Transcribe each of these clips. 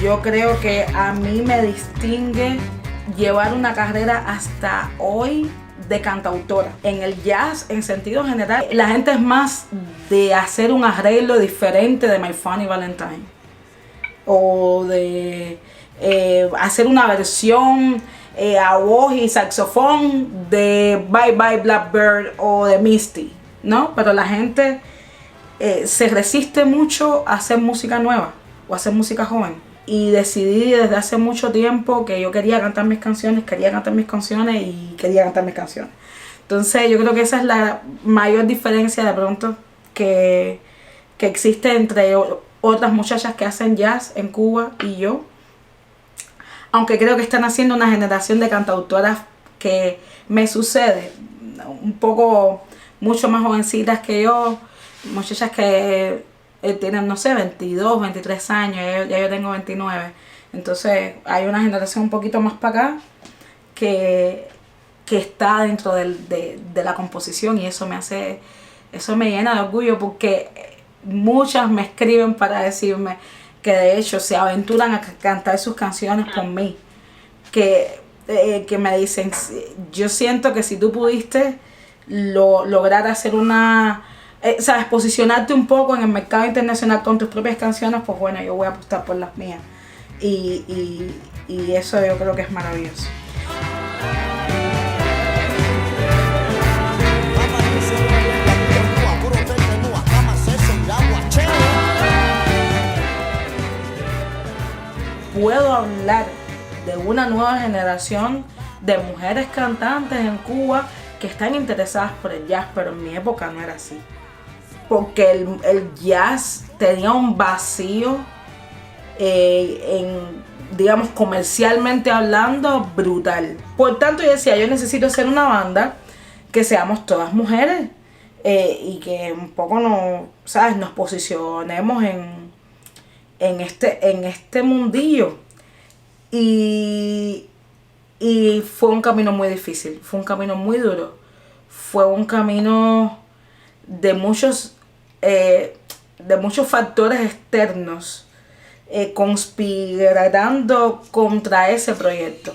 yo creo que a mí me distingue llevar una carrera hasta hoy de cantautora. En el jazz, en sentido general, la gente es más de hacer un arreglo diferente de My Funny Valentine. O de hacer una versión a voz y saxofón de Bye Bye Blackbird o de Misty, ¿no? Pero la gente se resiste mucho a hacer música nueva o a hacer música joven. Y decidí desde hace mucho tiempo que yo quería cantar mis canciones Entonces yo creo que esa es la mayor diferencia de pronto que existe entre otras muchachas que hacen jazz en Cuba y yo. Aunque creo que están haciendo una generación de cantautoras que me sucede, un poco mucho más jovencitas que yo, muchachas que tienen, no sé, 22, 23 años, ya yo tengo 29. Entonces hay una generación un poquito más para acá que está dentro de la composición, y eso me llena de orgullo, porque muchas me escriben para decirme que de hecho se aventuran a cantar sus canciones por mí, que me dicen, yo siento que si tú pudiste lograr hacer sabes, posicionarte un poco en el mercado internacional con tus propias canciones, pues bueno, yo voy a apostar por las mías, y eso yo creo que es maravilloso. Puedo hablar de una nueva generación de mujeres cantantes en Cuba que están interesadas por el jazz, pero en mi época no era así. Porque el jazz tenía un vacío, digamos, comercialmente hablando, brutal. Por tanto, yo decía, yo necesito hacer una banda que seamos todas mujeres, y que un poco nos posicionemos en este mundillo. Y fue un camino muy difícil, fue un camino muy duro, fue un camino de muchos factores externos conspirando contra ese proyecto.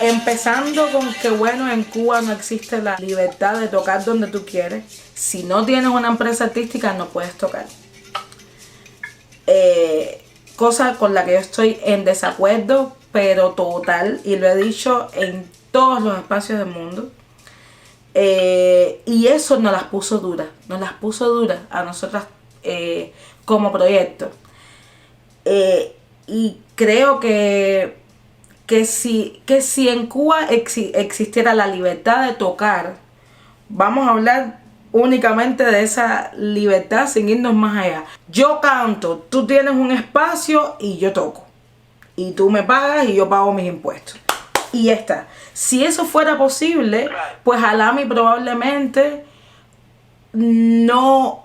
Empezando con que, bueno, en Cuba no existe la libertad de tocar donde tú quieres. Si no tienes una empresa artística, no puedes tocar. Cosa con la que yo estoy en desacuerdo, pero total, y lo he dicho en todos los espacios del mundo. Y eso nos las puso duras a nosotras como proyecto. Y creo que si en Cuba existiera la libertad de tocar, vamos a hablar únicamente de esa libertad sin irnos más allá. Yo canto, tú tienes un espacio y yo toco. Y tú me pagas y yo pago mis impuestos. Y ya está. Si eso fuera posible, pues Alami probablemente no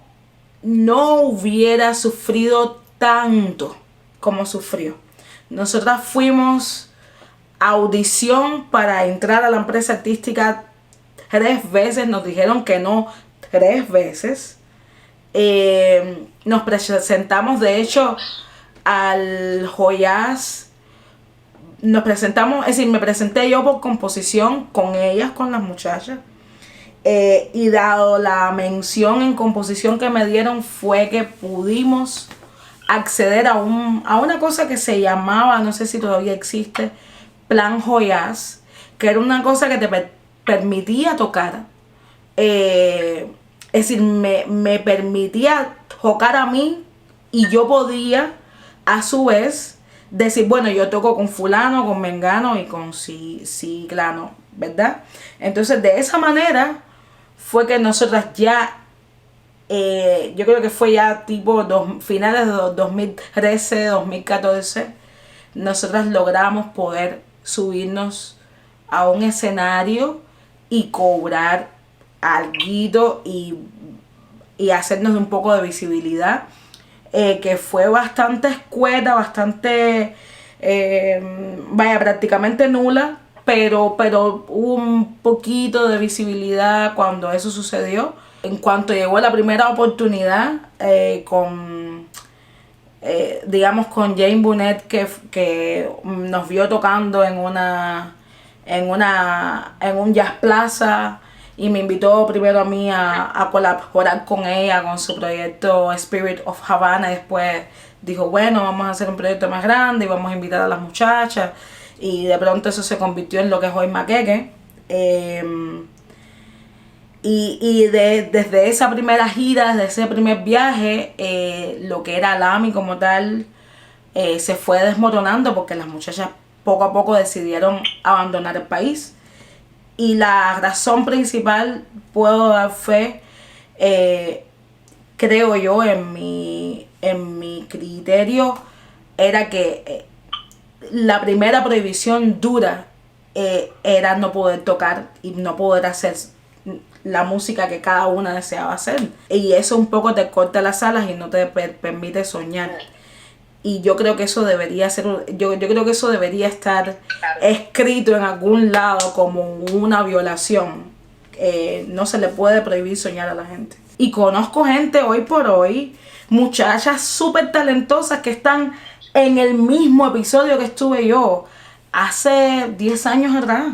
hubiera sufrido tanto como sufrió. Nosotras fuimos a audición para entrar a la empresa artística 3 veces, nos dijeron que no 3 veces. Nos presentamos, de hecho, al Joyas. Nos presentamos, es decir, me presenté yo por composición con ellas, con las muchachas. Y dado la mención en composición que me dieron, fue que pudimos acceder a una cosa que se llamaba, no sé si todavía existe, Plan Joyas, que era una cosa que te permitía tocar. Es decir, me permitía tocar a mí, y yo podía a su vez decir, bueno, yo toco con fulano, con mengano y con ciclano, ¿verdad? Entonces de esa manera fue que nosotras ya, yo creo que fue ya tipo finales de 2013, 2014, nosotras logramos poder subirnos a un escenario y cobrar alguito y hacernos un poco de visibilidad, que fue bastante escueta, bastante, prácticamente nula, pero hubo un poquito de visibilidad cuando eso sucedió. En cuanto llegó la primera oportunidad, digamos con Jane Bunnett, que nos vio tocando en un jazz plaza, y me invitó primero a mí a colaborar con ella con su proyecto Spirit of Havana, y después dijo, bueno, vamos a hacer un proyecto más grande y vamos a invitar a las muchachas, y de pronto eso se convirtió en lo que es hoy Maqueque. Desde esa primera gira, desde ese primer viaje, lo que era Lami como tal se fue desmoronando, porque las muchachas poco a poco decidieron abandonar el país. Y la razón principal, puedo dar fe, creo yo, en mi criterio, era que la primera prohibición dura era no poder tocar y no poder hacer la música que cada una deseaba hacer. Y eso un poco te corta las alas y no te permite soñar. Y yo creo que eso debería ser, yo creo que eso debería estar escrito en algún lado como una violación. No se le puede prohibir soñar a la gente. Y conozco gente hoy por hoy, muchachas súper talentosas que están en el mismo episodio que estuve yo hace 10 años atrás.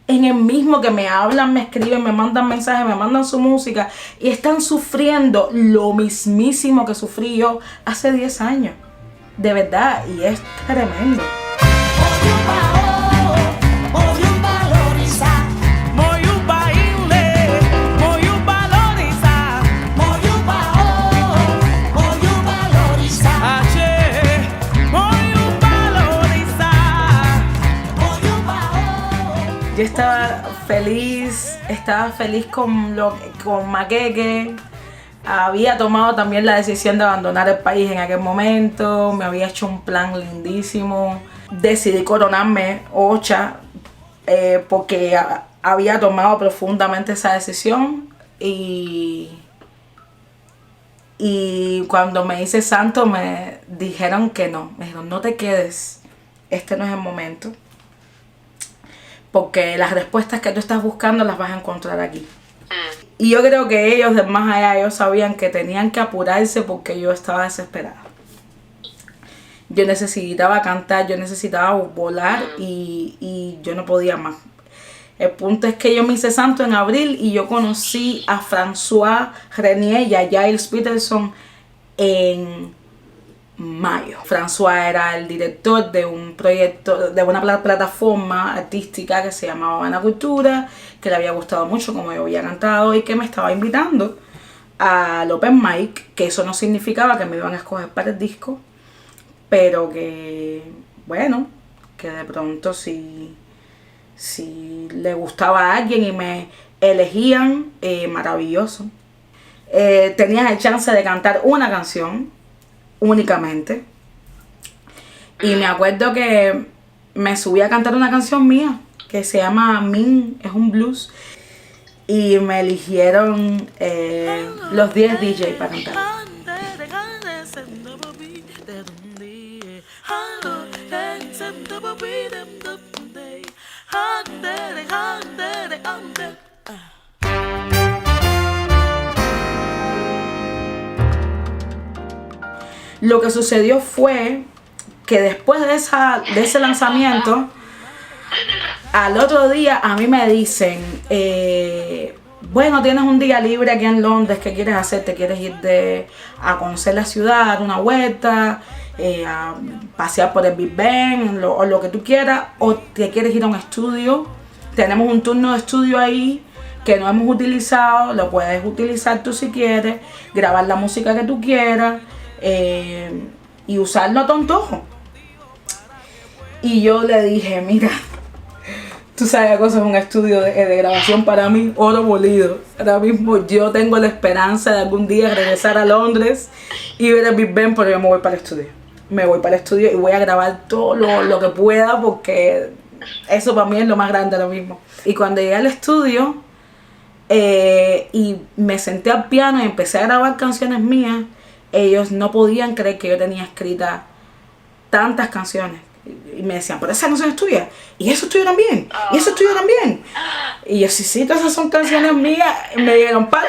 En el mismo, que me hablan, me escriben, me mandan mensajes, me mandan su música, y están sufriendo lo mismísimo que sufrí yo hace 10 años. De verdad, y es tremendo. Yo estaba feliz con Maqueque. Había tomado también la decisión de abandonar el país en aquel momento. Me había hecho un plan lindísimo. Decidí coronarme Ocha porque había tomado profundamente esa decisión. Y cuando me hice santo me dijeron que no. Me dijeron, no te quedes. Este no es el momento. Porque las respuestas que tú estás buscando las vas a encontrar aquí. Y yo creo que ellos, de más allá, ellos sabían que tenían que apurarse porque yo estaba desesperada. Yo necesitaba cantar, yo necesitaba volar y yo no podía más. El punto es que yo me hice santo en abril y yo conocí a François Renier y a Giles Peterson en mayo. François era el director de un proyecto, de una plataforma artística que se llamaba Habana Cultura, que le había gustado mucho como yo había cantado y que me estaba invitando al Open Mic, que eso no significaba que me iban a escoger para el disco, pero que, bueno, que de pronto si le gustaba a alguien y me elegían, maravilloso. Tenías el chance de cantar una canción únicamente, y me acuerdo que me subí a cantar una canción mía que se llama Min, es un blues, y me eligieron los 10 DJ para cantar. Lo que sucedió fue que después de ese lanzamiento, al otro día a mí me dicen, bueno, tienes un día libre aquí en Londres, ¿qué quieres hacer? ¿Te quieres ir a conocer la ciudad, dar una vuelta, a pasear por el Big Ben, o lo que tú quieras? ¿O te quieres ir a un estudio? Tenemos un turno de estudio ahí que no hemos utilizado, lo puedes utilizar tú si quieres, grabar la música que tú quieras, y usarlo a tu antojo. Y yo le dije, mira, Tú sabes, cosa es un estudio de grabación para mí, oro molido. Ahora mismo yo tengo la esperanza de algún día regresar a Londres y ver el Big Ben, pero yo me voy para el estudio. Me voy para el estudio y voy a grabar todo lo que pueda, porque eso para mí es lo más grande ahora mismo. Y cuando llegué al estudio y me senté al piano y empecé a grabar canciones mías, ellos no podían creer que yo tenía escritas tantas canciones. Y me decían, pero esa canción es tuya, y eso es tuyo también, y eso es tuyo también. Y yo, sí, todas esas son canciones mías. Y me dijeron, para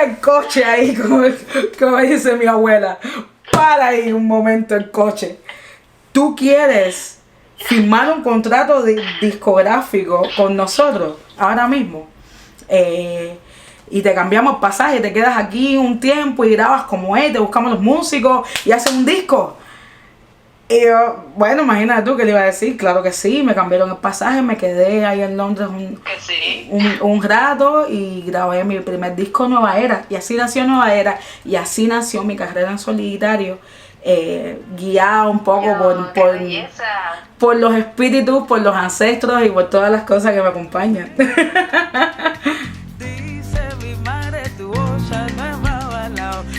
el coche ahí, como dice mi abuela, para ahí un momento el coche. ¿Tú quieres firmar un contrato discográfico con nosotros ahora mismo? Y te cambiamos pasaje, te quedas aquí un tiempo y grabas como él, te buscamos los músicos y haces un disco. Y yo, bueno, imagínate tú que le iba a decir, claro que sí, me cambiaron el pasaje, me quedé ahí en Londres un rato y grabé mi primer disco, Nueva Era, y así nació Nueva Era, y así nació mi carrera en solitario, guiada un poco por los espíritus, por los ancestros y por todas las cosas que me acompañan.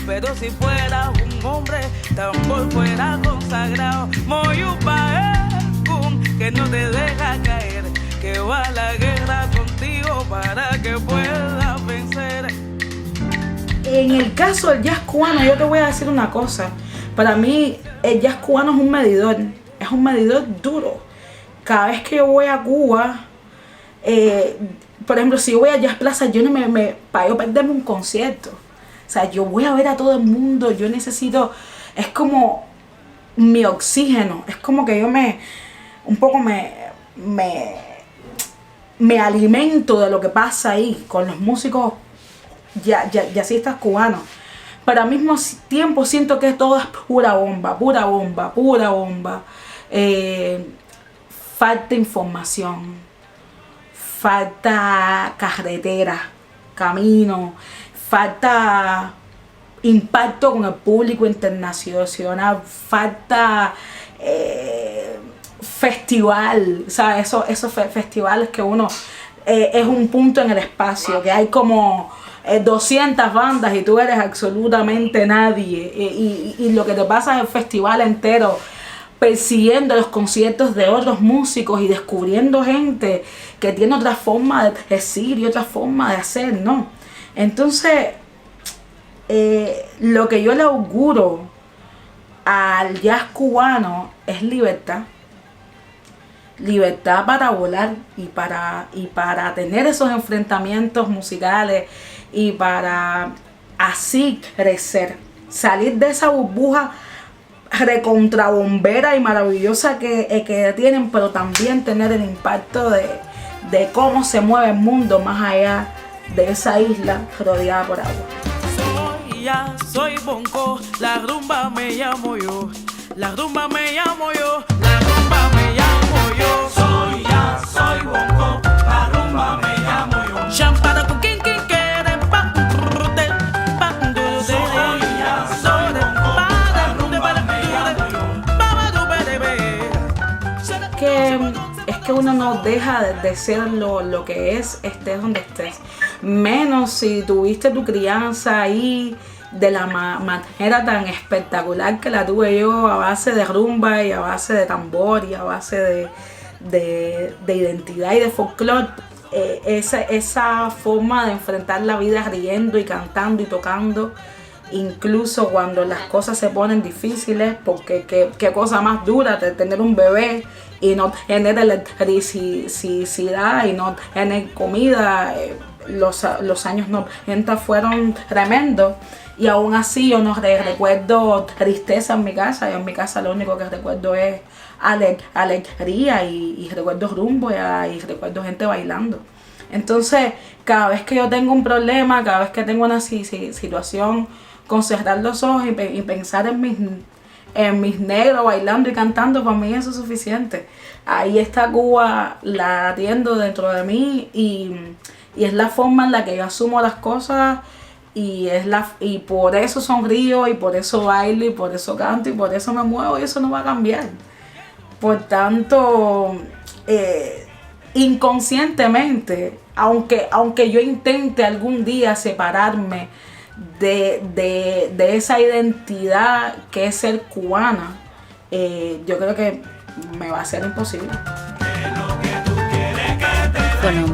Pero si fuera un hombre, tambor fuera consagrado. Moyupa es un que no te deja caer, que va a la guerra contigo para que puedas vencer. En el caso del jazz cubano, yo te voy a decir una cosa. Para mí, el jazz cubano es un medidor duro. Cada vez que yo voy a Cuba, por ejemplo, si yo voy a Jazz Plaza, yo no para yo perderme un concierto. O sea, yo voy a ver a todo el mundo, yo necesito, es como mi oxígeno, es como que yo me alimento de lo que pasa ahí con los músicos jazzistas cubanos. Pero al mismo tiempo siento que todo es pura bomba. Falta información, falta carretera, camino, falta impacto con el público internacional, falta festival, ¿sabes? Esos festivales que uno es un punto en el espacio, que hay como 200 bandas y tú eres absolutamente nadie, y lo que te pasa es el festival entero persiguiendo los conciertos de otros músicos y descubriendo gente que tiene otra forma de decir y otra forma de hacer, ¿no? Entonces, lo que yo le auguro al jazz cubano es libertad. Libertad para volar y para tener esos enfrentamientos musicales y para así crecer. Salir de esa burbuja recontrabombera y maravillosa que tienen, pero también tener el impacto de cómo se mueve el mundo más allá de esa isla rodeada por agua. Soy bonco, la rumba me llamo yo, la rumba me llamo yo, la rumba me llamo yo. Soy bonco, la rumba me llamo yo. Champara con quien quiere pa soy bonco, la rumba me llamo yo. Es que uno no deja de ser lo que es, estés donde estés. Menos si tuviste tu crianza ahí de la manera tan espectacular que la tuve yo, a base de rumba y a base de tambor y a base de identidad y de folclore. Esa forma de enfrentar la vida riendo y cantando y tocando, incluso cuando las cosas se ponen difíciles, porque qué cosa más dura de tener un bebé y no tener electricidad y no tener comida. Los años 90 fueron tremendos y aún así yo no recuerdo tristeza en mi casa. Yo en mi casa lo único que recuerdo es alegría y recuerdo rumbo y recuerdo gente bailando. Entonces, cada vez que yo tengo un problema, cada vez que tengo una situación, con cerrar los ojos y pensar en mis negros bailando y cantando, para mí eso es suficiente. Ahí está Cuba latiendo dentro de mí y es la forma en la que yo asumo las cosas y por eso sonrío y por eso bailo y por eso canto y por eso me muevo, y eso no va a cambiar. Por tanto, inconscientemente, aunque yo intente algún día separarme de esa identidad que es ser cubana, yo creo que me va a ser imposible. Bueno,